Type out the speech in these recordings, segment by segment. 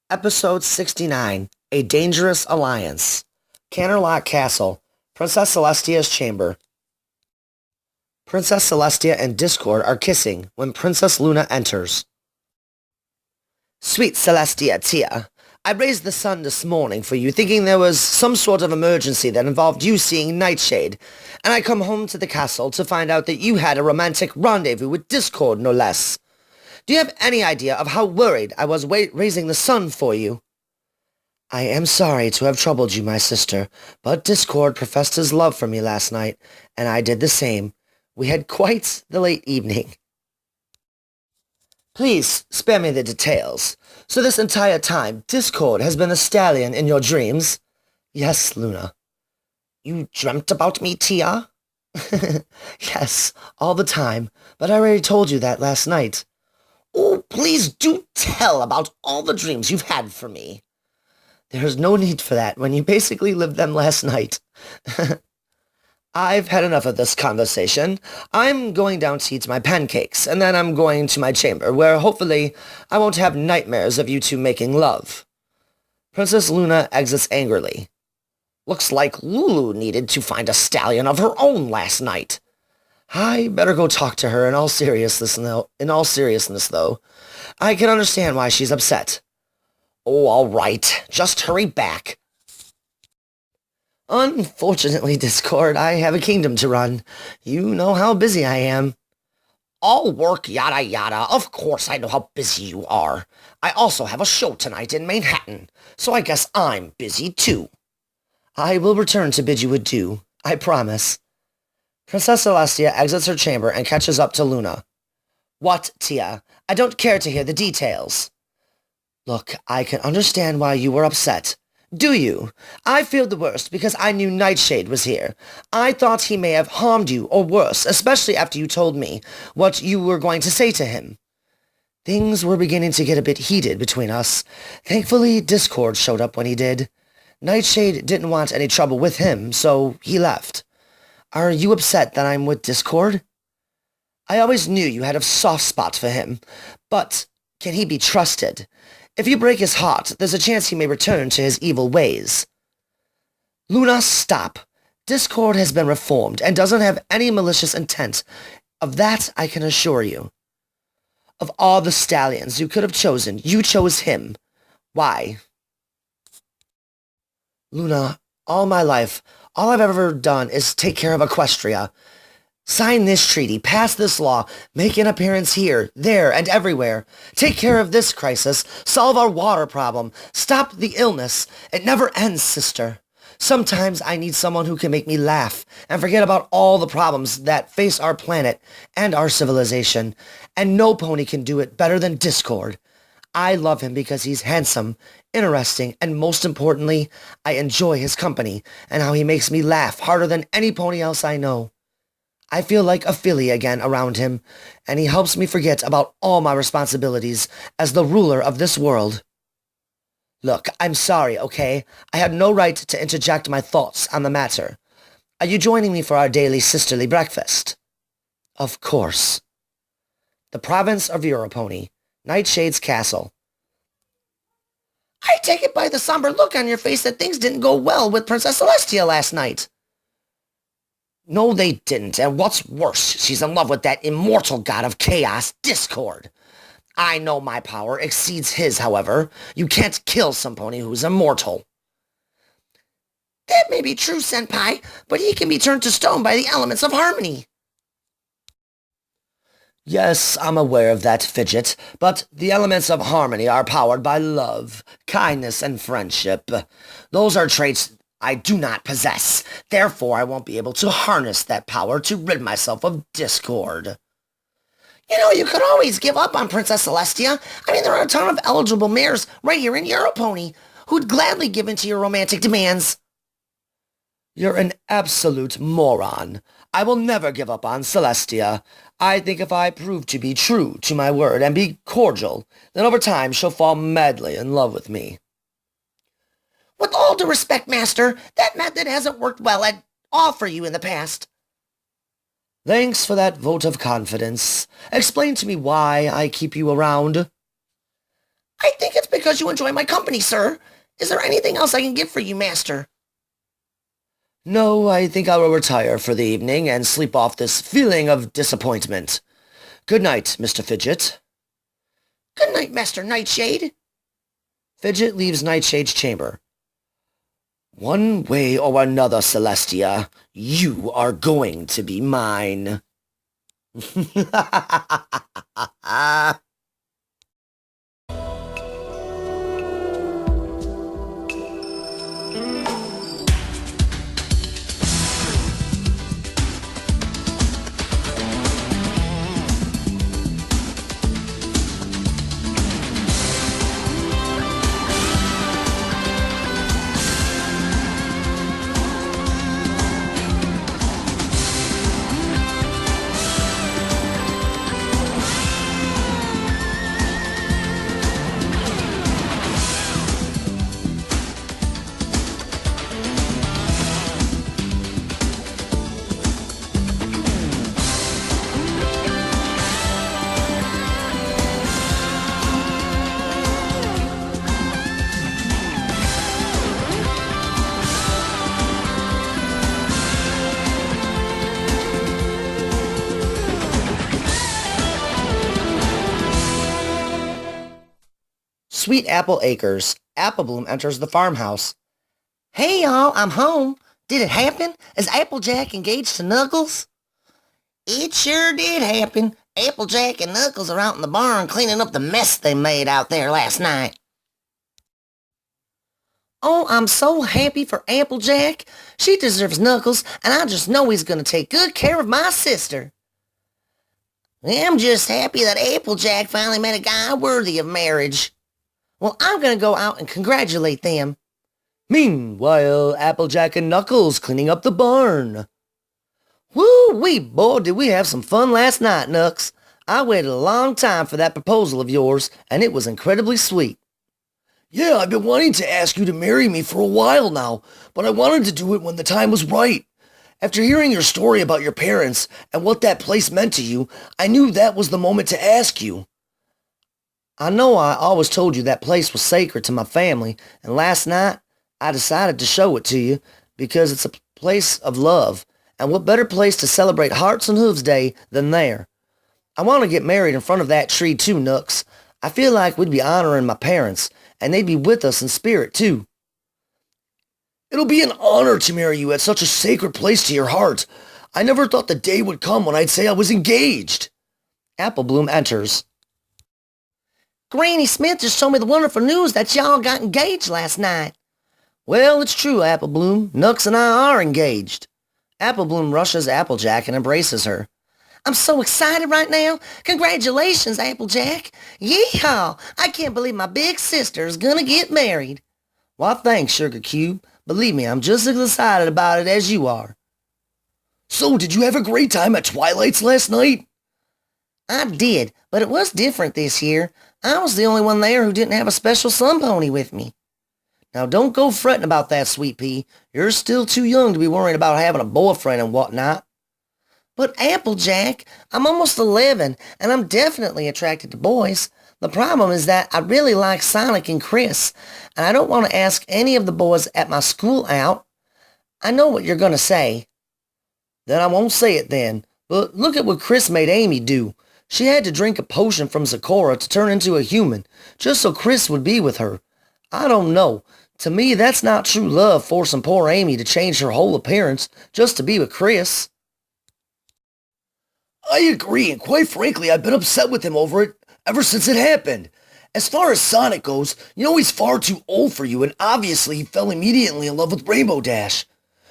Episode 69, A Dangerous Alliance. Canterlot Castle, Princess Celestia's chamber. Princess Celestia and Discord are kissing when Princess Luna enters. Sweet Celestia Tia, I raised the sun this morning for you, thinking there was some sort of emergency that involved you seeing Nightshade, and I come home to the castle to find out that you had a romantic rendezvous with Discord, no less. Do you have any idea of how worried I was raising the sun for you? I am sorry to have troubled you, my sister, but Discord professed his love for me last night, and I did the same. We had quite the late evening. Please spare me the details. So this entire time, Discord has been a stallion in your dreams? Yes, Luna. You dreamt about me, Tia? Yes, all the time, but I already told you that last night. Oh, please do tell about all the dreams you've had for me. There's no need for that when you basically lived them last night. I've had enough of this conversation. I'm going down to eat my pancakes, and then I'm going to my chamber, where hopefully I won't have nightmares of you two making love. Princess Luna exits angrily. Looks like Lulu needed to find a stallion of her own last night. I better go talk to her in all seriousness, though. I can understand why she's upset. Oh, all right. Just hurry back. Unfortunately, Discord, I have a kingdom to run. You know how busy I am. All work, yada yada. Of course I know how busy you are. I also have a show tonight in Manhattan, so I guess I'm busy too. I will return to bid you adieu. I promise. Princess Celestia exits her chamber and catches up to Luna. What, Tia? I don't care to hear the details. Look, I can understand why you were upset. Do you? I feared the worst because I knew Nightshade was here. I thought he may have harmed you, or worse, especially after you told me what you were going to say to him. Things were beginning to get a bit heated between us. Thankfully, Discord showed up when he did. Nightshade didn't want any trouble with him, so he left. Are you upset that I'm with Discord? I always knew you had a soft spot for him, but can he be trusted? If you break his heart, there's a chance he may return to his evil ways. Luna, stop. Discord has been reformed and doesn't have any malicious intent. Of that I can assure you. Of all the stallions you could have chosen, you chose him. Why? Luna, all my life, all I've ever done is take care of Equestria. Sign this treaty, pass this law, make an appearance here, there, and everywhere. Take care of this crisis, solve our water problem, stop the illness. It never ends, sister. Sometimes I need someone who can make me laugh and forget about all the problems that face our planet and our civilization, and no pony can do it better than Discord. I love him because he's handsome, interesting, and most importantly, I enjoy his company and how he makes me laugh harder than any pony else I know. I feel like a filly again around him, and he helps me forget about all my responsibilities as the ruler of this world. Look, I'm sorry, okay? I had no right to interject my thoughts on the matter. Are you joining me for our daily sisterly breakfast? Of course. The province of Europony, Nightshade's castle. I take it by the somber look on your face that things didn't go well with Princess Celestia last night. No, they didn't, and what's worse, she's in love with that immortal god of chaos, Discord. I know my power exceeds his, however. You can't kill some pony who's immortal. That may be true, Senpai, but he can be turned to stone by the elements of harmony. Yes, I'm aware of that, Fidget, but the elements of harmony are powered by love, kindness, and friendship. Those are traits I do not possess. Therefore, I won't be able to harness that power to rid myself of Discord. You know, you could always give up on Princess Celestia. I mean, there are a ton of eligible mares right here in Europony who'd gladly give in to your romantic demands. You're an absolute moron. I will never give up on Celestia. I think if I prove to be true to my word and be cordial, then over time she'll fall madly in love with me. With all due respect, Master, that method hasn't worked well at all for you in the past. Thanks for that vote of confidence. Explain to me why I keep you around. I think it's because because you enjoy my company, sir. Is there anything else I can get for you, master? No, I think I will retire for the evening and sleep off this feeling of disappointment. Good night, Mr. Fidget. Good night, Master Nightshade. Fidget leaves Nightshade's chamber. One way or another, Celestia, you are going to be mine. Sweet Apple Acres. Apple Bloom enters the farmhouse. Hey, y'all, I'm home. Did it happen? Is Applejack engaged to Knuckles? It sure did happen. Applejack and Knuckles are out in the barn cleaning up the mess they made out there last night. Oh, I'm so happy for Applejack. She deserves Knuckles, and I just know he's going to take good care of my sister. I'm just happy that Applejack finally met a guy worthy of marriage. Well, I'm going to go out and congratulate them. Meanwhile, Applejack and Knuckles cleaning up the barn. Woo-wee, boy, did we have some fun last night, Knucks. I waited a long time for that proposal of yours, and it was incredibly sweet. Yeah, I've been wanting to ask you to marry me for a while now, but I wanted to do it when the time was right. After hearing your story about your parents and what that place meant to you, I knew that was the moment to ask you. I know I always told you that place was sacred to my family, and last night I decided to show it to you because it's a place of love, and what better place to celebrate Hearts and Hooves Day than there? I want to get married in front of that tree too, Knucks. I feel like we'd be honoring my parents, and they'd be with us in spirit too. It'll be an honor to marry you at such a sacred place to your heart. I never thought the day would come when I'd say I was engaged. Apple Bloom enters. Granny Smith just told me the wonderful news that y'all got engaged last night. Well, it's true, Apple Bloom. Knucks and I are engaged. Apple Bloom rushes Applejack and embraces her. I'm so excited right now. Congratulations, Applejack. Yeehaw! I can't believe my big sister is gonna get married. Well, thanks, Sugar Cube. Believe me, I'm just as excited about it as you are. So, did you have a great time at Twilight's last night? I did, but it was different this year. I was the only one there who didn't have a special sun pony with me. Now, don't go fretting about that, Sweet Pea. You're still too young to be worrying about having a boyfriend and whatnot. But Applejack, I'm almost 11, and I'm definitely attracted to boys. The problem is that I really like Sonic and Chris, and I don't want to ask any of the boys at my school out. I know what you're going to say. Then I won't say it then, but look at what Chris made Amy do. She had to drink a potion from Sakura to turn into a human, just so Chris would be with her. I don't know. To me, that's not true love, forcing poor Amy to change her whole appearance just to be with Chris. I agree, and quite frankly, I've been upset with him over it ever since it happened. As far as Sonic goes, you know he's far too old for you, and obviously he fell immediately in love with Rainbow Dash.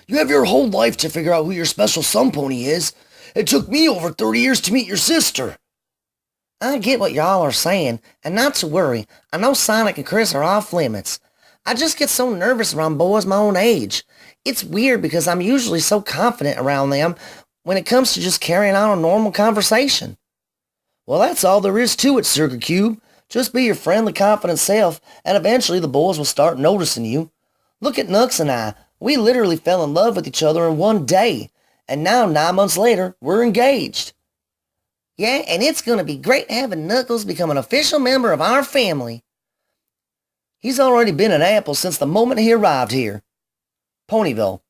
You have your whole life to figure out who your special sun pony is. It took me over 30 years to meet your sister. I get what y'all are saying, and not to worry. I know Sonic and Chris are off limits. I just get so nervous around boys my own age. It's weird because I'm usually so confident around them when it comes to just carrying on a normal conversation. Well, that's all there is to it, Sugar Cube. Just be your friendly, confident self, and eventually the boys will start noticing you. Look at Knucks and I. We literally fell in love with each other in one day, and now 9 months later, we're engaged. Yeah, and it's going to be great having Knuckles become an official member of our family. He's already been an apple since the moment he arrived here. Ponyville.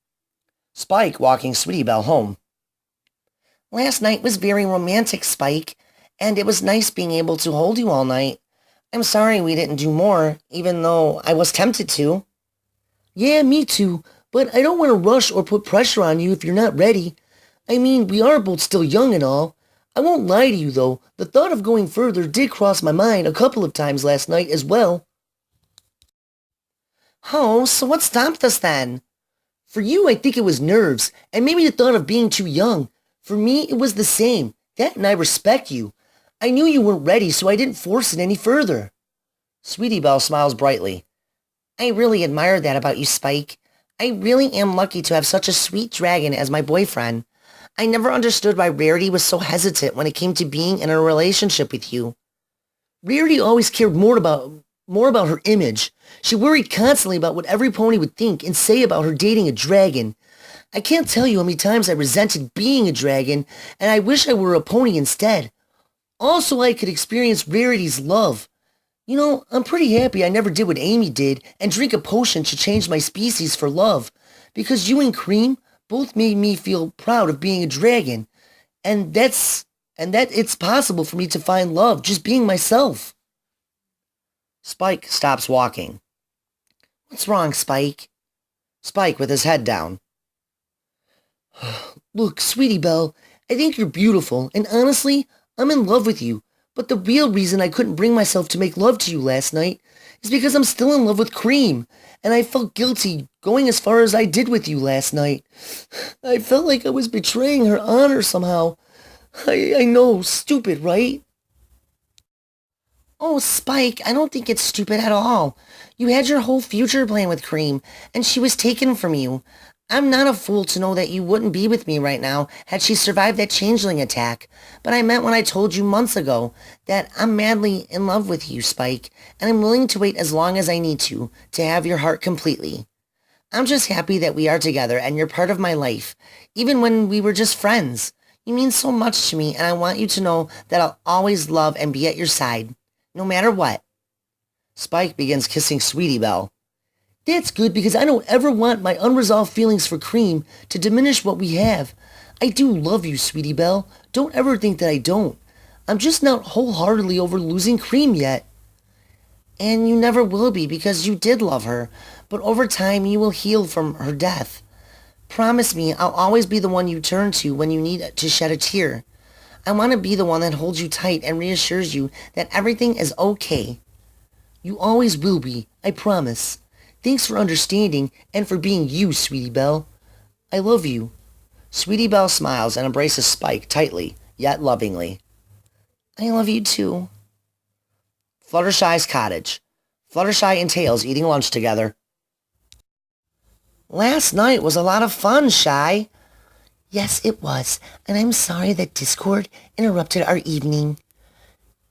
Spike walking Sweetie Belle home. Last night was very romantic, Spike, and it was nice being able to hold you all night. I'm sorry we didn't do more, even though I was tempted to. Yeah, me too, but I don't want to rush or put pressure on you if you're not ready. I mean, we are both still young and all. I won't lie to you, though. The thought of going further did cross my mind a couple of times last night as well. Oh, so what stopped us then? For you, I think it was nerves, and maybe the thought of being too young. For me, it was the same. That and I respect you. I knew you weren't ready, so I didn't force it any further. Sweetie Belle smiles brightly. I really admire that about you, Spike. I really am lucky to have such a sweet dragon as my boyfriend. I never understood why Rarity was so hesitant when it came to being in a relationship with you. Rarity always cared more about her image. She worried constantly about what every pony would think and say about her dating a dragon. I can't tell you how many times I resented being a dragon, and I wish I were a pony instead. Also, I could experience Rarity's love. You know, I'm pretty happy I never did what Amy did and drink a potion to change my species for love, because you and Cream both made me feel proud of being a dragon, and that it's possible for me to find love just being myself. Spike stops walking. What's wrong, Spike? Spike with his head down. Look, Sweetie Belle, I think you're beautiful, and honestly, I'm in love with you, but the real reason I couldn't bring myself to make love to you last night is because I'm still in love with Cream, and I felt guilty going as far as I did with you last night. I felt like I was betraying her honor somehow. I know, stupid, right? Oh, Spike, I don't think it's stupid at all. You had your whole future planned with Cream, and she was taken from you. I'm not a fool to know that you wouldn't be with me right now had she survived that changeling attack, but I meant when I told you months ago that I'm madly in love with you, Spike, and I'm willing to wait as long as I need to have your heart completely. I'm just happy that we are together and you're part of my life, even when we were just friends. You mean so much to me, and I want you to know that I'll always love and be at your side, no matter what. Spike begins kissing Sweetie Belle. That's good, because I don't ever want my unresolved feelings for Cream to diminish what we have. I do love you, Sweetie Belle. Don't ever think that I don't. I'm just not wholeheartedly over losing Cream yet. And you never will be, because you did love her, but over time you will heal from her death. Promise me I'll always be the one you turn to when you need to shed a tear. I want to be the one that holds you tight and reassures you that everything is okay. You always will be, I promise. Thanks for understanding and for being you, Sweetie Belle. I love you. Sweetie Belle smiles and embraces Spike tightly, yet lovingly. I love you too. Fluttershy's cottage. Fluttershy and Tails eating lunch together. Last night was a lot of fun, Shy. Yes, it was, and I'm sorry that Discord interrupted our evening.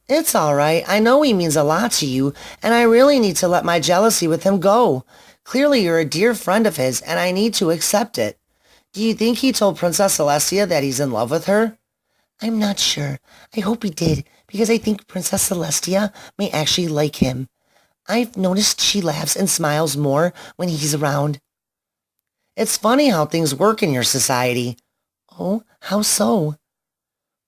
It's all right. I know he means a lot to you, and I really need to let my jealousy with him go. Clearly you're a dear friend of his, and I need to accept it. Do you think he told Princess Celestia that he's in love with her? I'm not sure. I hope he did, because I think Princess Celestia may actually like him. I've noticed she laughs and smiles more when he's around. It's funny how things work in your society. Oh, how so?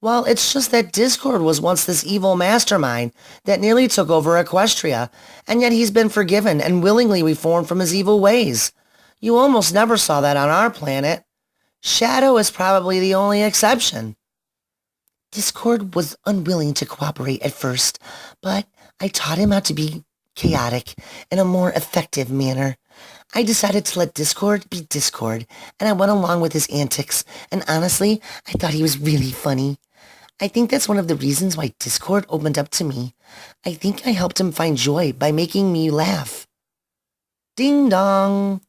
Well, it's just that Discord was once this evil mastermind that nearly took over Equestria, and yet he's been forgiven and willingly reformed from his evil ways. You almost never saw that on our planet. Shadow is probably the only exception. Discord was unwilling to cooperate at first, but I taught him how to be chaotic in a more effective manner. I decided to let Discord be Discord, and I went along with his antics, and honestly, I thought he was really funny. I think that's one of the reasons why Discord opened up to me. I think I helped him find joy by making me laugh. Ding dong.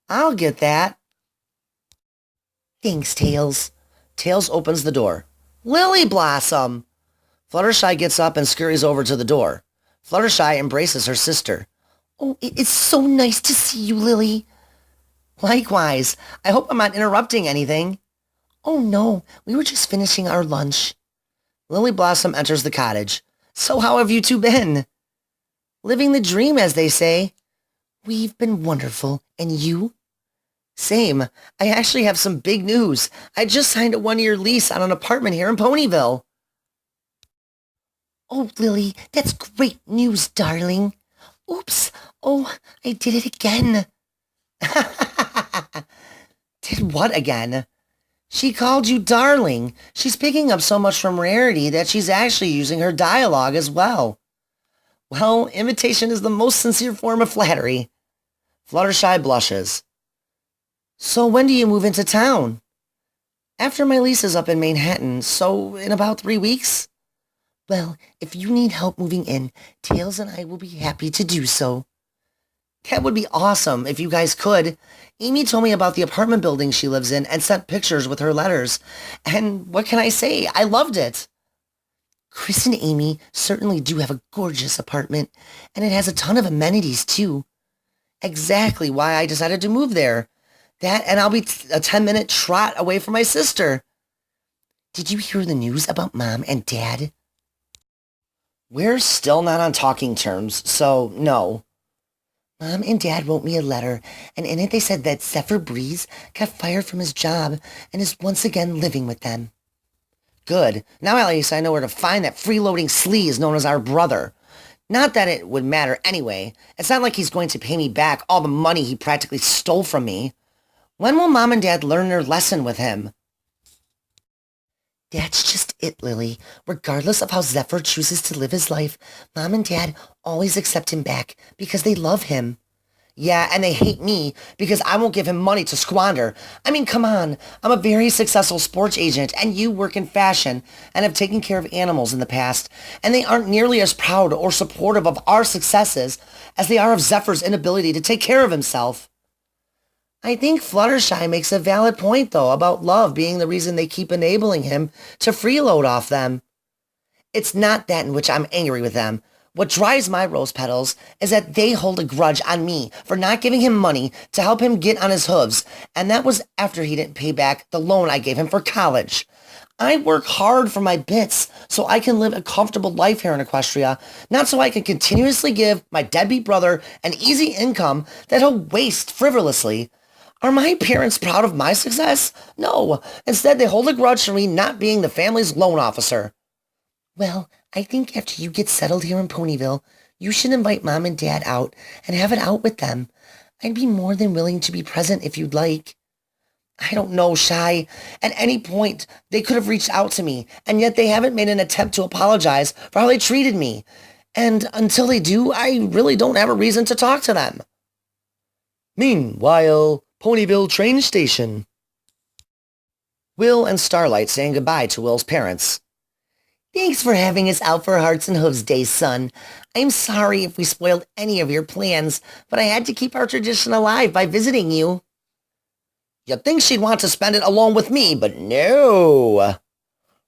I'll get that. Thanks, Tails. Tails opens the door. Lily Blossom! Fluttershy gets up and scurries over to the door. Fluttershy embraces her sister. Oh, it is so nice to see you, Lily. Likewise. I hope I'm not interrupting anything. Oh, no. We were just finishing our lunch. Lily Blossom enters the cottage. So how have you two been? Living the dream, as they say. We've been wonderful. And you? Same. I actually have some big news. I just signed a 1-year lease on an apartment here in Ponyville. Oh, Lily, that's great news, darling. Oops. Oh, I did it again. Did what again? She called you darling. She's picking up so much from Rarity that she's actually using her dialogue as well. Well, imitation is the most sincere form of flattery. Fluttershy blushes. So when do you move into town? After my lease is up in Manhattan, so in about 3 weeks. Well, if you need help moving in, Tails and I will be happy to do so. That would be awesome if you guys could. Amy told me about the apartment building she lives in and sent pictures with her letters. And what can I say? I loved it. Chris and Amy certainly do have a gorgeous apartment, and it has a ton of amenities too. Exactly why I decided to move there. That, and I'll be a 10-minute trot away from my sister. Did you hear the news about Mom and Dad? We're still not on talking terms, so no. Mom and Dad wrote me a letter, and in it they said that Zephyr Breeze got fired from his job and is once again living with them. Good. Now at least I know where to find that freeloading sleaze known as our brother. Not that it would matter anyway. It's not like he's going to pay me back all the money he practically stole from me. When will Mom and Dad learn their lesson with him? That's just it, Lily. Regardless of how Zephyr chooses to live his life, Mom and Dad always accept him back because they love him. Yeah, and they hate me because I won't give him money to squander. I mean, come on. I'm a very successful sports agent, and you work in fashion and have taken care of animals in the past, and they aren't nearly as proud or supportive of our successes as they are of Zephyr's inability to take care of himself. I think Fluttershy makes a valid point, though, about love being the reason they keep enabling him to freeload off them. It's not that in which I'm angry with them. What drives my rose petals is that they hold a grudge on me for not giving him money to help him get on his hooves, and that was after he didn't pay back the loan I gave him for college. I work hard for my bits so I can live a comfortable life here in Equestria, not so I can continuously give my deadbeat brother an easy income that he'll waste frivolously. Are my parents proud of my success? No. Instead, they hold a grudge for me not being the family's loan officer. Well, I think after you get settled here in Ponyville, you should invite Mom and Dad out and have it out with them. I'd be more than willing to be present if you'd like. I don't know, Shy. At any point, they could have reached out to me, and yet they haven't made an attempt to apologize for how they treated me. And until they do, I really don't have a reason to talk to them. Meanwhile, Ponyville train station. Will and Starlight saying goodbye to Will's parents. Thanks for having us out for Hearts and Hooves Day, son. I'm sorry if we spoiled any of your plans, but I had to keep our tradition alive by visiting you. You'd think she'd want to spend it alone with me, but no.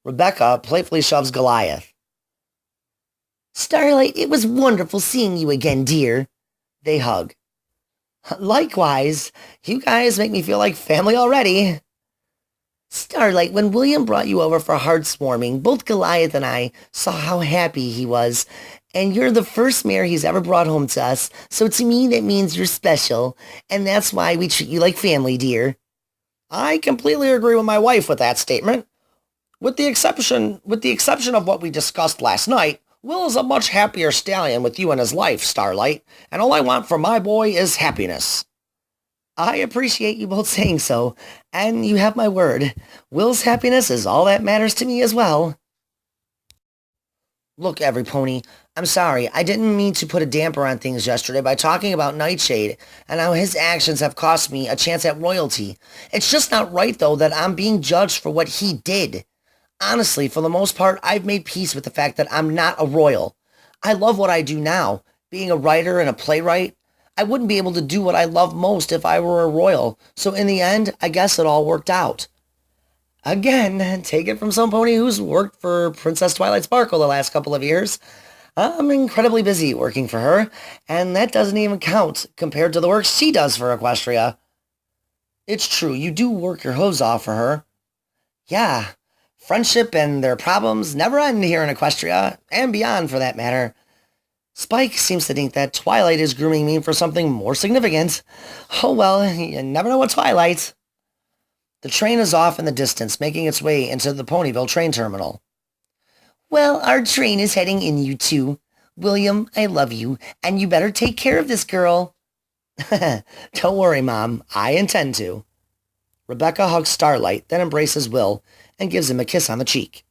Rebecca playfully shoves Goliath. Starlight, it was wonderful seeing you again, dear. They hug. Likewise. You guys make me feel like family already. Starlight, when William brought you over for heartswarming, both Goliath and I saw how happy he was. And you're the first mare he's ever brought home to us, so to me that means you're special. And that's why we treat you like family, dear. I completely agree with my wife with that statement. With the exception of what we discussed last night, Will is a much happier stallion with you in his life, Starlight, and all I want for my boy is happiness. I appreciate you both saying so, and you have my word. Will's happiness is all that matters to me as well. Look, Everypony, I'm sorry, I didn't mean to put a damper on things yesterday by talking about Nightshade and how his actions have cost me a chance at royalty. It's just not right, though, that I'm being judged for what he did. Honestly, for the most part, I've made peace with the fact that I'm not a royal. I love what I do now, being a writer and a playwright. I wouldn't be able to do what I love most if I were a royal, so in the end, I guess it all worked out. Again, take it from some pony who's worked for Princess Twilight Sparkle the last couple of years. I'm incredibly busy working for her, and that doesn't even count compared to the work she does for Equestria. It's true, you do work your hooves off for her. Yeah, friendship and their problems never end here in Equestria, and beyond for that matter. Spike seems to think that Twilight is grooming me for something more significant. Oh well, you never know with Twilight. The train is off in the distance, making its way into the Ponyville train terminal. Well, our train is heading in, you two. William, I love you, and you better take care of this girl. Don't worry, Mom. I intend to. Rebecca hugs Starlight, then embraces Will, and gives him a kiss on the cheek.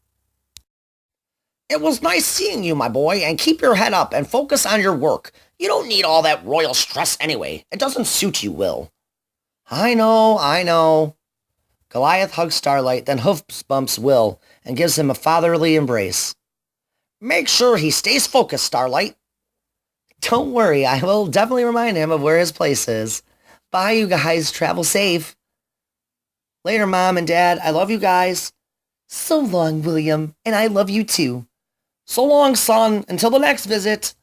It was nice seeing you, my boy, and keep your head up and focus on your work. You don't need all that royal stress anyway. It doesn't suit you, Will. I know. Goliath hugs Starlight, then hoof bumps Will, and gives him a fatherly embrace. Make sure he stays focused, Starlight. Don't worry, I will definitely remind him of where his place is. Bye, you guys. Travel safe. Later, Mom and Dad. I love you guys. So long, William, and I love you too. So long, son. Until the next visit.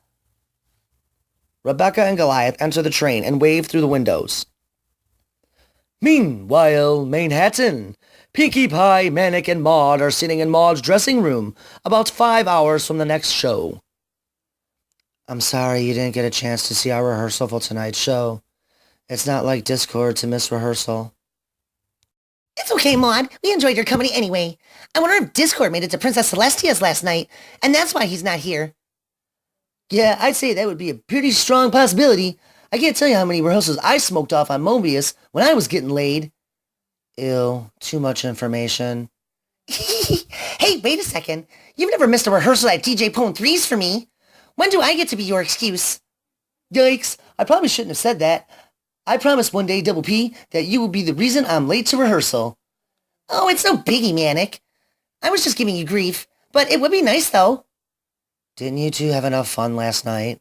Rebecca and Goliath enter the train and wave through the windows. Meanwhile, Manhattan. Pinkie Pie, Manic, and Maud are sitting in Maud's dressing room, about 5 hours from the next show. I'm sorry you didn't get a chance to see our rehearsal for tonight's show. It's not like Discord to miss rehearsal. It's okay, Maud. We enjoyed your company anyway. I wonder if Discord made it to Princess Celestia's last night, and that's why he's not here. Yeah, I'd say that would be a pretty strong possibility. I can't tell you how many rehearsals I smoked off on Mobius when I was getting laid. Ew, too much information. Hey, wait a second. You've never missed a rehearsal at DJ Pone 3's for me. When do I get to be your excuse? Yikes, I probably shouldn't have said that. I promise one day, Double P, that you will be the reason I'm late to rehearsal. Oh, it's no biggie, Manic. I was just giving you grief, but it would be nice, though. Didn't you two have enough fun last night?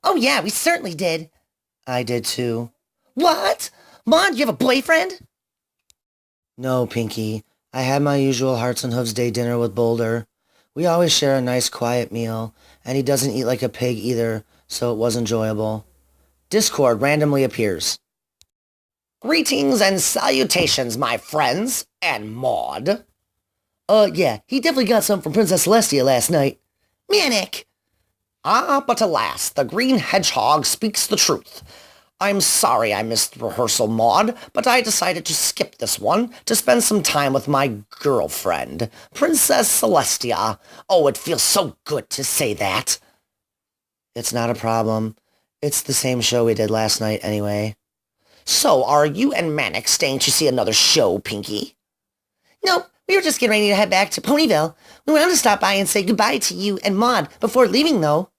Oh, yeah, we certainly did. I did too. What? Maud, you have a boyfriend? No, Pinkie. I had my usual Hearts and Hooves Day dinner with Boulder. We always share a nice, quiet meal, and he doesn't eat like a pig either, so it was enjoyable. Discord randomly appears. Greetings and salutations, my friends, and Maud. Yeah, he definitely got some from Princess Celestia last night. Manic! Ah, but alas, the green hedgehog speaks the truth. I'm sorry I missed rehearsal, Maud, but I decided to skip this one to spend some time with my girlfriend, Princess Celestia. Oh, it feels so good to say that. It's not a problem. It's the same show we did last night anyway. So, are you and Manic staying to see another show, Pinkie? Nope, we were just getting ready to head back to Ponyville. We wanted to stop by and say goodbye to you and Maud before leaving, though.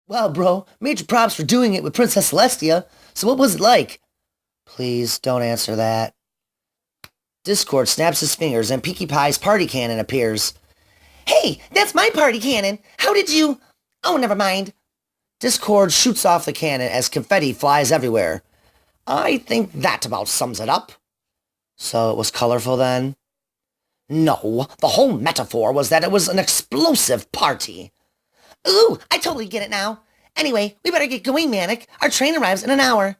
Well, bro, major props for doing it with Princess Celestia. So what was it like? Please, don't answer that. Discord snaps his fingers and Pinkie Pie's party cannon appears. Hey, that's my party cannon. How did you... Oh, never mind. Discord shoots off the cannon as confetti flies everywhere. I think that about sums it up. So it was colorful then? No, the whole metaphor was that it was an explosive party. Ooh, I totally get it now. Anyway, we better get going, Manic. Our train arrives in an hour.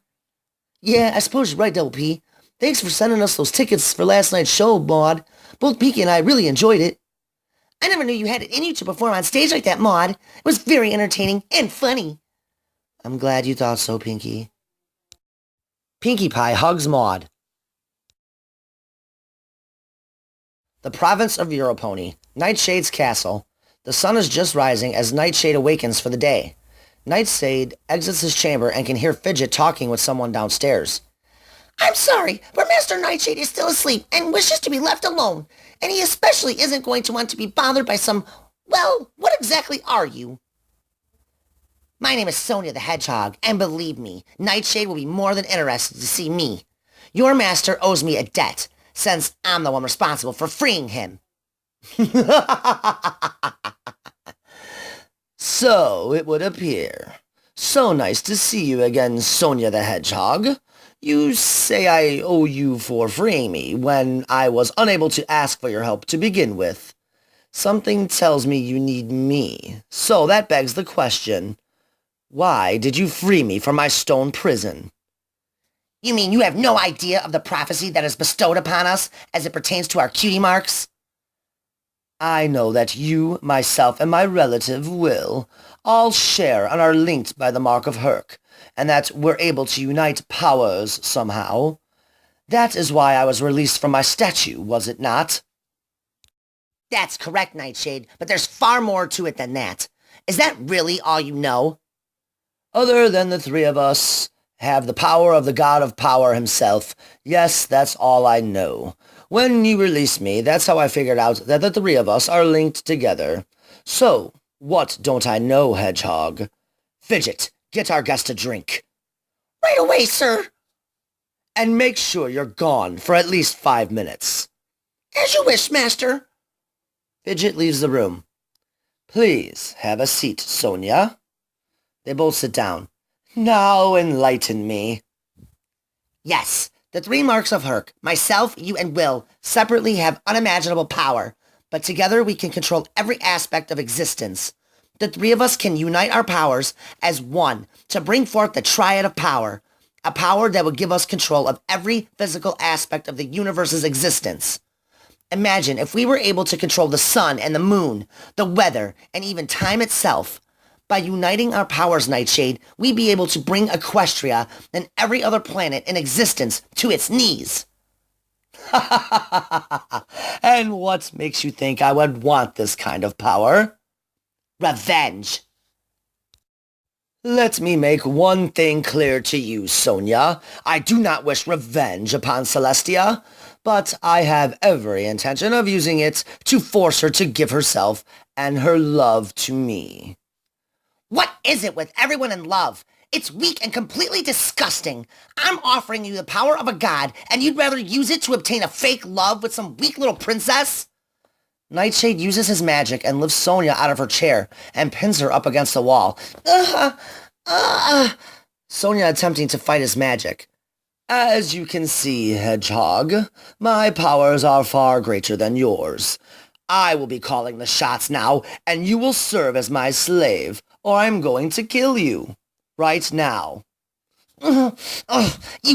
Yeah, I suppose you're right, Double P. Thanks for sending us those tickets for last night's show, Maud. Both Pinkie and I really enjoyed it. I never knew you had it in you to perform on stage like that, Maud. It was very entertaining and funny. I'm glad you thought so, Pinkie. Pinkie Pie hugs Maud. The province of Europony, Nightshade's castle. The sun is just rising as Nightshade awakens for the day. Nightshade exits his chamber and can hear Fidget talking with someone downstairs. I'm sorry, but Master Nightshade is still asleep and wishes to be left alone. And he especially isn't going to want to be bothered by some... Well, what exactly are you? My name is Sonia the Hedgehog, and believe me, Nightshade will be more than interested to see me. Your master owes me a debt, since I'm the one responsible for freeing him. So it would appear. So nice to see you again, Sonia the Hedgehog. You say I owe you for freeing me when I was unable to ask for your help to begin with. Something tells me you need me. So that begs the question. Why did you free me from my stone prison? You mean you have no idea of the prophecy that is bestowed upon us as it pertains to our cutie marks? I know that you, myself, and my relative, Will, all share and are linked by the mark of Herc, and that we're able to unite powers somehow. That is why I was released from my statue, was it not? That's correct, Nightshade, but there's far more to it than that. Is that really all you know? Other than the three of us have the power of the God of Power himself. Yes, that's all I know. When you released me, that's how I figured out that the three of us are linked together. So, what don't I know, Hedgehog? Fidget, get our guest a drink. Right away, sir. And make sure you're gone for at least 5 minutes. As you wish, master. Fidget leaves the room. Please have a seat, Sonia. They both sit down. Now enlighten me. Yes, the three marks of Herc, myself, you, and Will, separately have unimaginable power, but together we can control every aspect of existence. The three of us can unite our powers as one to bring forth the triad of power, a power that would give us control of every physical aspect of the universe's existence. Imagine if we were able to control the sun and the moon, the weather, and even time itself. By uniting our powers, Nightshade, we'd be able to bring Equestria and every other planet in existence to its knees. And what makes you think I would want this kind of power? Revenge. Let me make one thing clear to you, Sonia. I do not wish revenge upon Celestia, but I have every intention of using it to force her to give herself and her love to me. What is it with everyone in love? It's weak and completely disgusting. I'm offering you the power of a god, and you'd rather use it to obtain a fake love with some weak little princess? Nightshade uses his magic and lifts Sonia out of her chair and pins her up against the wall. Sonia attempting to fight his magic. As you can see, Hedgehog, my powers are far greater than yours. I will be calling the shots now, and you will serve as my slave, or I'm going to kill you. Right now. You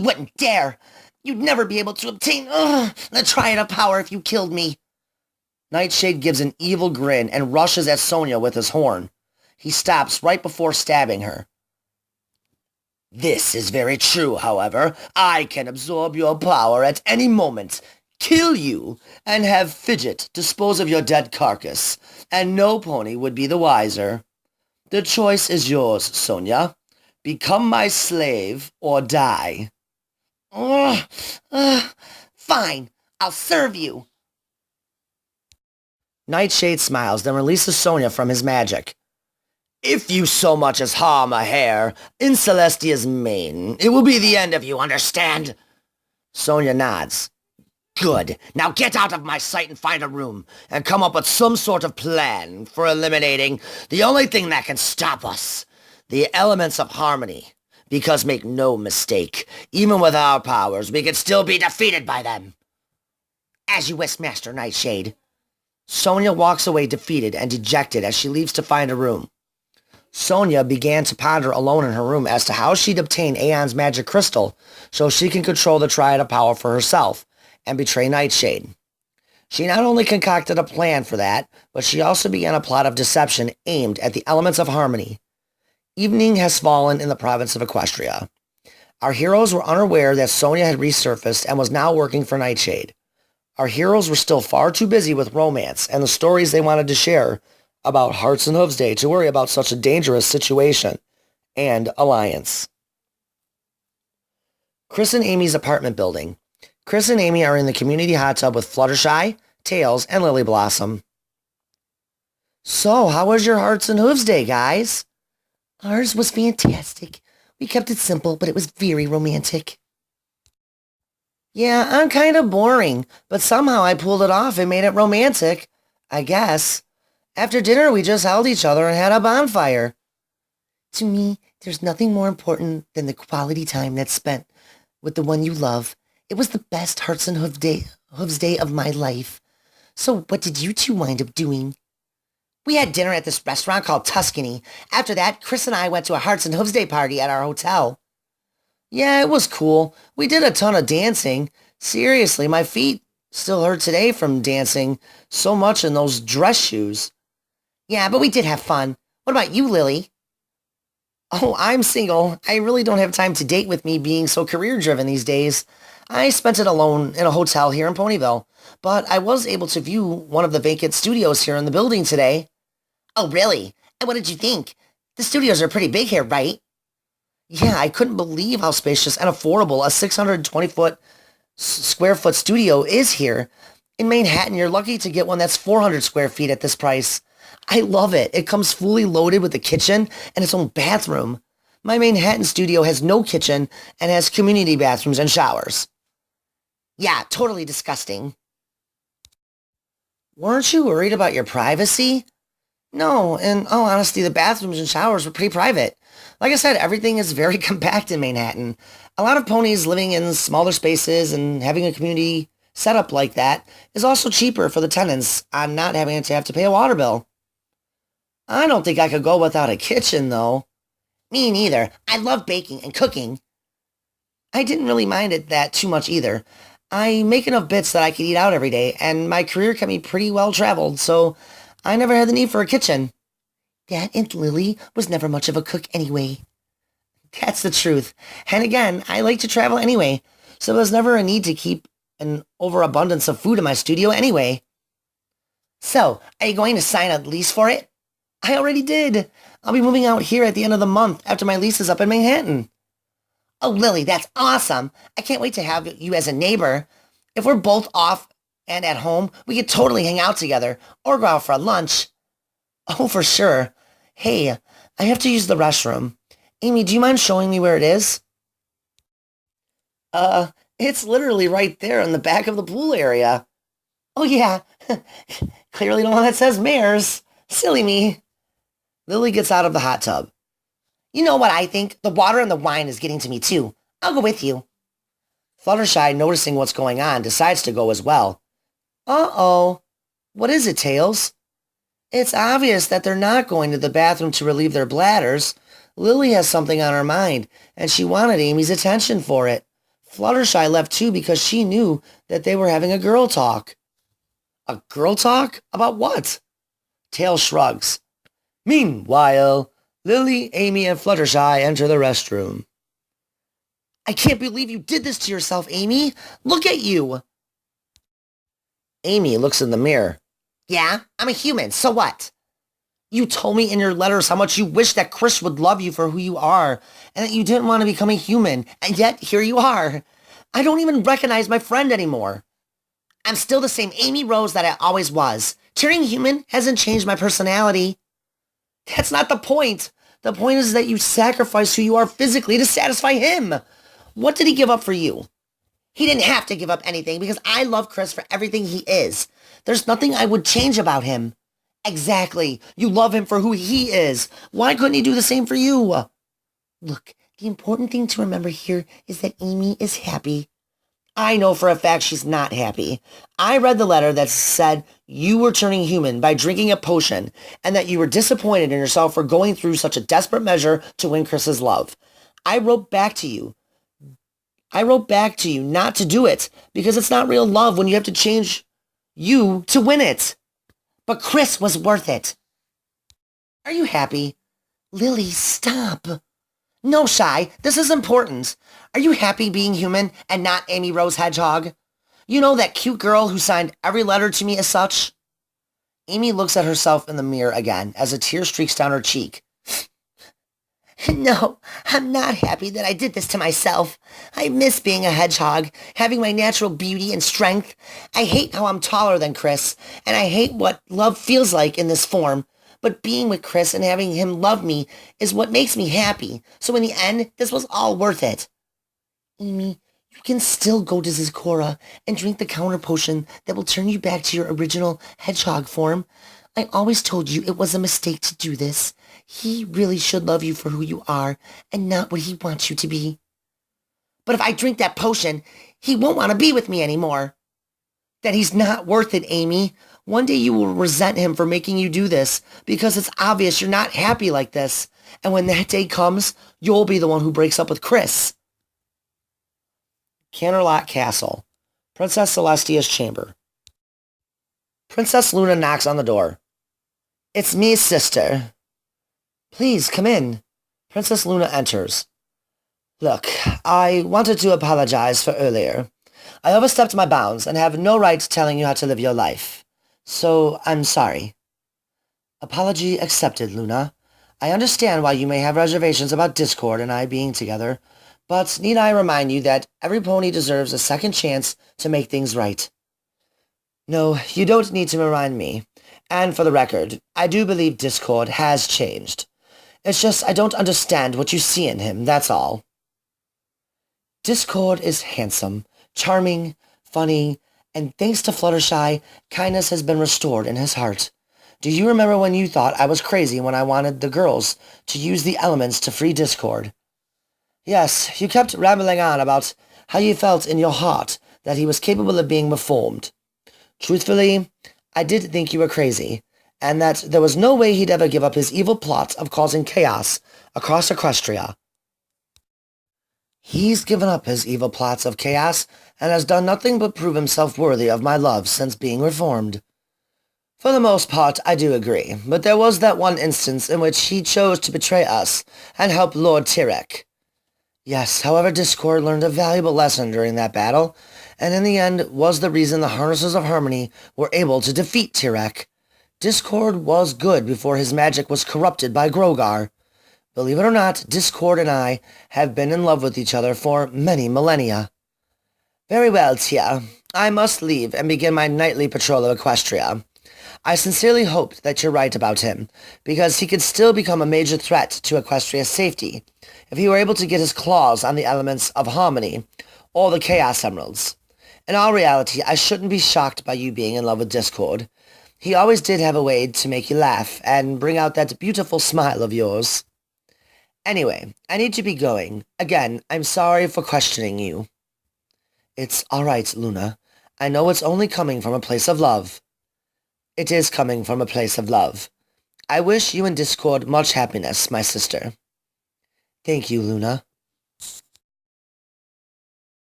wouldn't dare. You'd never be able to obtain the triad of power if you killed me. Nightshade gives an evil grin and rushes at Sonia with his horn. He stops right before stabbing her. This is very true, however. I can absorb your power at any moment, kill you, and have Fidget dispose of your dead carcass, and no pony would be the wiser. The choice is yours, Sonia. Become my slave or die. Fine, I'll serve you. Nightshade smiles, then releases Sonia from his magic. If you so much as harm a hair in Celestia's mane, it will be the end of you, understand? Sonia nods. Good. Now get out of my sight and find a room, and come up with some sort of plan for eliminating the only thing that can stop us, the elements of harmony. Because make no mistake, even with our powers, we can still be defeated by them. As you wish, Master Nightshade. Sonia walks away defeated and dejected as she leaves to find a room. Sonia began to ponder alone in her room as to how she'd obtain Aeon's magic crystal so she can control the triad of power for herself and betray Nightshade. She not only concocted a plan for that, but she also began a plot of deception aimed at the elements of harmony. Evening has fallen in the province of Equestria. Our heroes were unaware that Sonia had resurfaced and was now working for Nightshade. Our heroes were still far too busy with romance and the stories they wanted to share about Hearts and Hooves Day to worry about such a dangerous situation and alliance. Chris and Amy's apartment building. Chris and Amy are in the community hot tub with Fluttershy, Tails, and Lily Blossom. So, how was your Hearts and Hooves Day, guys? Ours was fantastic. We kept it simple, but it was very romantic. Yeah, I'm kind of boring, but somehow I pulled it off and made it romantic, I guess. After dinner, we just held each other and had a bonfire. To me, there's nothing more important than the quality time that's spent with the one you love. It was the best Hearts and Hooves Day of my life. So what did you two wind up doing? We had dinner at this restaurant called Tuscany. After that, Chris and I went to a Hearts and Hooves Day party at our hotel. Yeah, it was cool. We did a ton of dancing. Seriously, my feet Still hurt today from dancing so much in those dress shoes. Yeah, but we did have fun. What about you, Lily? Oh, I'm single. I really don't have time to date with me being so career-driven these days. I spent it alone in a hotel here in Ponyville, but I was able to view one of the vacant studios here in the building today. Oh, really? And what did you think? The studios are pretty big here, right? Yeah, I couldn't believe how spacious and affordable a 620 square foot studio is here. In Manhattan, you're lucky to get one that's 400 square feet at this price. I love it. It comes fully loaded with a kitchen and its own bathroom. My Manhattan studio has no kitchen and has community bathrooms and showers. Yeah, totally disgusting. Weren't you worried about your privacy? No, in all honesty, the bathrooms and showers were pretty private. Like I said, everything is very compact in Manhattan. A lot of ponies living in smaller spaces and having a community setup like that is also cheaper for the tenants on not having to have to pay a water bill. I don't think I could go without a kitchen, though. Me neither. I love baking and cooking. I didn't really mind it that too much either. I make enough bits that I could eat out every day, and my career kept me pretty well traveled, so I never had the need for a kitchen. That and Lily was never much of a cook anyway. That's the truth. And again, I like to travel anyway, so there's never a need to keep an overabundance of food in my studio anyway. So, are you going to sign a lease for it? I already did. I'll be moving out here at the end of the month after my lease is up in Manhattan. Oh, Lily, that's awesome. I can't wait to have you as a neighbor. If we're both off and at home, we could totally hang out together or go out for lunch. Oh, for sure. Hey, I have to use the restroom. Amy, do you mind showing me where it is? It's literally right there in the back of the pool area. Oh, yeah. Clearly the one that says Mares. Silly me. Lily gets out of the hot tub. You know what I think? The water and the wine is getting to me, too. I'll go with you. Fluttershy, noticing what's going on, decides to go as well. Uh-oh. What is it, Tails? It's obvious that they're not going to the bathroom to relieve their bladders. Lily has something on her mind, and she wanted Amy's attention for it. Fluttershy left too because she knew that they were having a girl talk. A girl talk? About what? Tails shrugs. Meanwhile, Lily, Amy, and Fluttershy enter the restroom. I can't believe you did this to yourself, Amy. Look at you. Amy looks in the mirror. Yeah, I'm a human, so what? You told me in your letters how much you wish that Chris would love you for who you are, and that you didn't want to become a human, and yet here you are. I don't even recognize my friend anymore. I'm still the same Amy Rose that I always was. Turning human hasn't changed my personality. That's not the point. The point is that you sacrifice who you are physically to satisfy him. What did he give up for you? He didn't have to give up anything because I love Chris for everything he is. There's nothing I would change about him. Exactly. You love him for who he is. Why couldn't he do the same for you? Look, the important thing to remember here is that Amy is happy. I know for a fact she's not happy. I read the letter that said you were turning human by drinking a potion and that you were disappointed in yourself for going through such a desperate measure to win Chris's love. I wrote back to you not to do it because it's not real love when you have to change you to win it. But Chris was worth it. Are you happy? Lily, stop. No, Shy, this is important. Are you happy being human and not Amy Rose Hedgehog? You know that cute girl who signed every letter to me as such? Amy looks at herself in the mirror again as a tear streaks down her cheek. No, I'm not happy that I did this to myself. I miss being a hedgehog, having my natural beauty and strength. I hate how I'm taller than Chris, and I hate what love feels like in this form. But being with Chris and having him love me is what makes me happy. So in the end, this was all worth it. Amy, you can still go to Zizkora and drink the counter potion that will turn you back to your original hedgehog form. I always told you it was a mistake to do this. He really should love you for who you are and not what he wants you to be. But if I drink that potion, he won't want to be with me anymore. Then he's not worth it, Amy. One day you will resent him for making you do this because it's obvious you're not happy like this. And when that day comes, you'll be the one who breaks up with Chris. Canterlot Castle. Princess Celestia's chamber. Princess Luna knocks on the door. It's me, sister. Please, come in. Princess Luna enters. Look, I wanted to apologize for earlier. I overstepped my bounds and have no right telling you how to live your life. So, I'm sorry. Apology accepted, Luna. I understand why you may have reservations about Discord and I being together, but need I remind you that every pony deserves a second chance to make things right. No, you don't need to remind me. And for the record, I do believe Discord has changed. It's just I don't understand what you see in him, that's all. Discord is handsome, charming, funny, and thanks to Fluttershy, kindness has been restored in his heart. Do you remember when you thought I was crazy when I wanted the girls to use the elements to free Discord? Yes, you kept rambling on about how you felt in your heart that he was capable of being reformed. Truthfully, I did think you were crazy, and that there was no way he'd ever give up his evil plot of causing chaos across Equestria. He's given up his evil plots of chaos and has done nothing but prove himself worthy of my love since being reformed. For the most part, I do agree, but there was that one instance in which he chose to betray us and help Lord Tyrek. Yes, however, Discord learned a valuable lesson during that battle, and in the end was the reason the Harnesses of Harmony were able to defeat Tyrek. Discord was good before his magic was corrupted by Grogar. Believe it or not, Discord and I have been in love with each other for many millennia. Very well, Tia. I must leave and begin my nightly patrol of Equestria. I sincerely hope that you're right about him, because he could still become a major threat to Equestria's safety if he were able to get his claws on the elements of harmony or the Chaos Emeralds. In all reality, I shouldn't be shocked by you being in love with Discord. He always did have a way to make you laugh and bring out that beautiful smile of yours. Anyway, I need to be going. Again, I'm sorry for questioning you. It's all right, Luna. I know it's only coming from a place of love. It is coming from a place of love. I wish you and Discord much happiness, my sister. Thank you, Luna.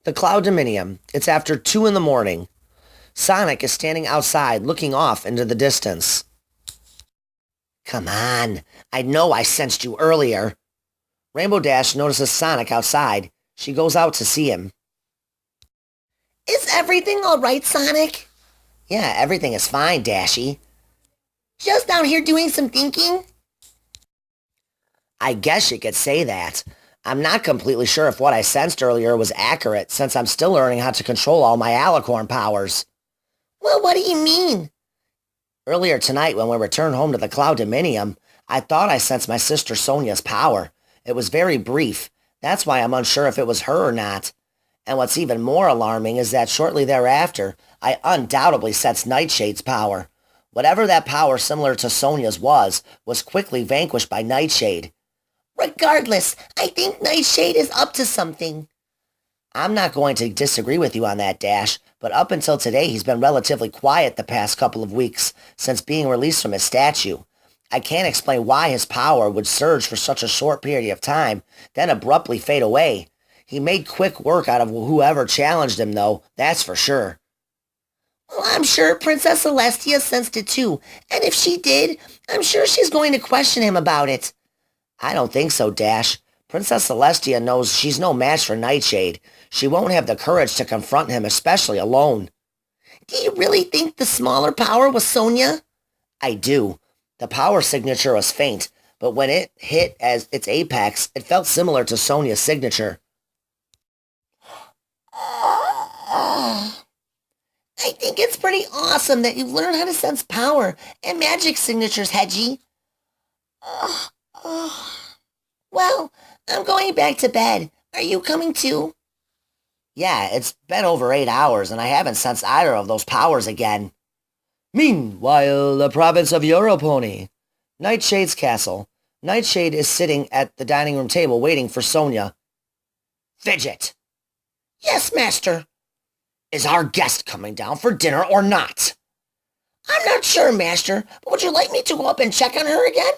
The Cloud Dominium. It's after 2 in the morning. Sonic is standing outside looking off into the distance. Come on. I know I sensed you earlier. Rainbow Dash notices Sonic outside. She goes out to see him. Is everything all right, Sonic? Yeah, everything is fine, Dashy. Just out here doing some thinking? I guess you could say that. I'm not completely sure if what I sensed earlier was accurate, since I'm still learning how to control all my alicorn powers. Well, what do you mean? Earlier tonight, when we returned home to the Cloud Dominium, I thought I sensed my sister Sonia's power. It was very brief. That's why I'm unsure if it was her or not. And what's even more alarming is that shortly thereafter, I undoubtedly sensed Nightshade's power. Whatever that power similar to Sonia's was quickly vanquished by Nightshade. Regardless, I think Nightshade is up to something. I'm not going to disagree with you on that, Dash, but up until today he's been relatively quiet the past couple of weeks since being released from his statue. I can't explain why his power would surge for such a short period of time, then abruptly fade away. He made quick work out of whoever challenged him, though, that's for sure. Well, I'm sure Princess Celestia sensed it too, and if she did, I'm sure she's going to question him about it. I don't think so, Dash. Princess Celestia knows she's no match for Nightshade. She won't have the courage to confront him, especially alone. Do you really think the smaller power was Sonia? I do. The power signature was faint, but when it hit as its apex, it felt similar to Sonia's signature. I think it's pretty awesome that you've learned how to sense power and magic signatures, Hedgie. Well, I'm going back to bed. Are you coming too? Yeah, it's been over 8 hours, and I haven't sensed either of those powers again. Meanwhile, the province of Europony. Nightshade's castle. Nightshade is sitting at the dining room table waiting for Sonia. Fidget! Yes, Master. Is our guest coming down for dinner or not? I'm not sure, Master, but would you like me to go up and check on her again?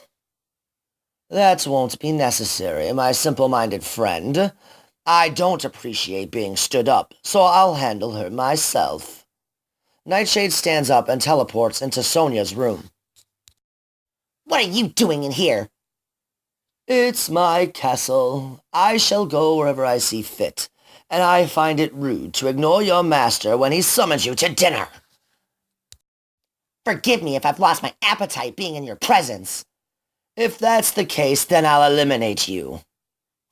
That won't be necessary, my simple-minded friend. I don't appreciate being stood up, so I'll handle her myself. Nightshade stands up and teleports into Sonia's room. What are you doing in here? It's my castle. I shall go wherever I see fit, and I find it rude to ignore your master when he summons you to dinner. Forgive me if I've lost my appetite being in your presence. If that's the case, then I'll eliminate you.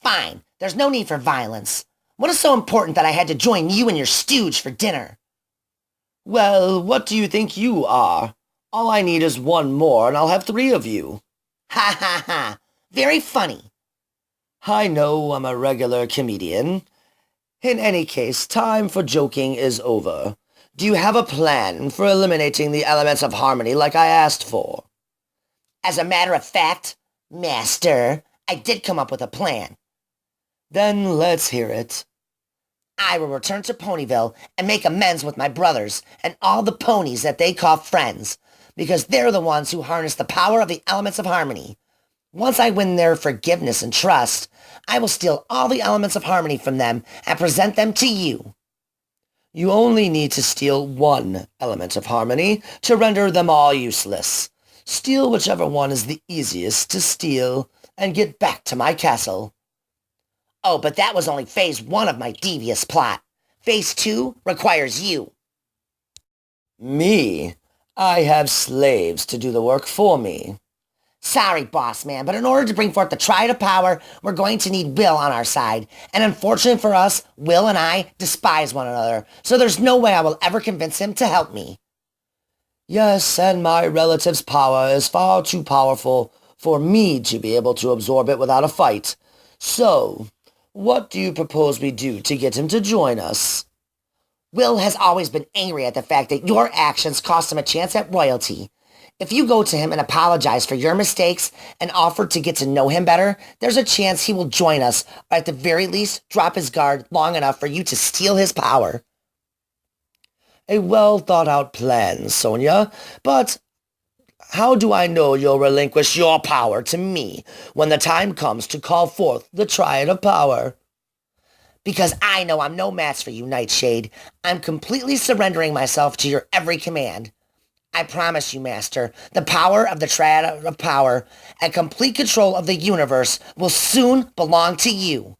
Fine, there's no need for violence. What is so important that I had to join you and your stooge for dinner? Well, what do you think you are? All I need is one more, and I'll have 3 of you. Ha ha ha! Very funny. I know I'm a regular comedian. In any case, time for joking is over. Do you have a plan for eliminating the elements of harmony like I asked for? As a matter of fact, Master, I did come up with a plan. Then let's hear it. I will return to Ponyville and make amends with my brothers and all the ponies that they call friends, because they're the ones who harness the power of the elements of harmony. Once I win their forgiveness and trust, I will steal all the elements of harmony from them and present them to you. You only need to steal 1 element of harmony to render them all useless. Steal whichever one is the easiest to steal and get back to my castle. Oh, but that was only phase 1 of my devious plot. Phase 2 requires you. Me? I have slaves to do the work for me. Sorry, boss man, but in order to bring forth the Triad of Power, we're going to need Will on our side. And unfortunately for us, Will and I despise one another, so there's no way I will ever convince him to help me. Yes, and my relative's power is far too powerful for me to be able to absorb it without a fight. So, what do you propose we do to get him to join us? Will has always been angry at the fact that your actions cost him a chance at royalty. If you go to him and apologize for your mistakes and offer to get to know him better, there's a chance he will join us, or at the very least, drop his guard long enough for you to steal his power. A well-thought-out plan, Sonia, but how do I know you'll relinquish your power to me when the time comes to call forth the Triad of Power? Because I know I'm no match for you, Nightshade. I'm completely surrendering myself to your every command. I promise you, Master, the power of the Triad of Power and complete control of the universe will soon belong to you.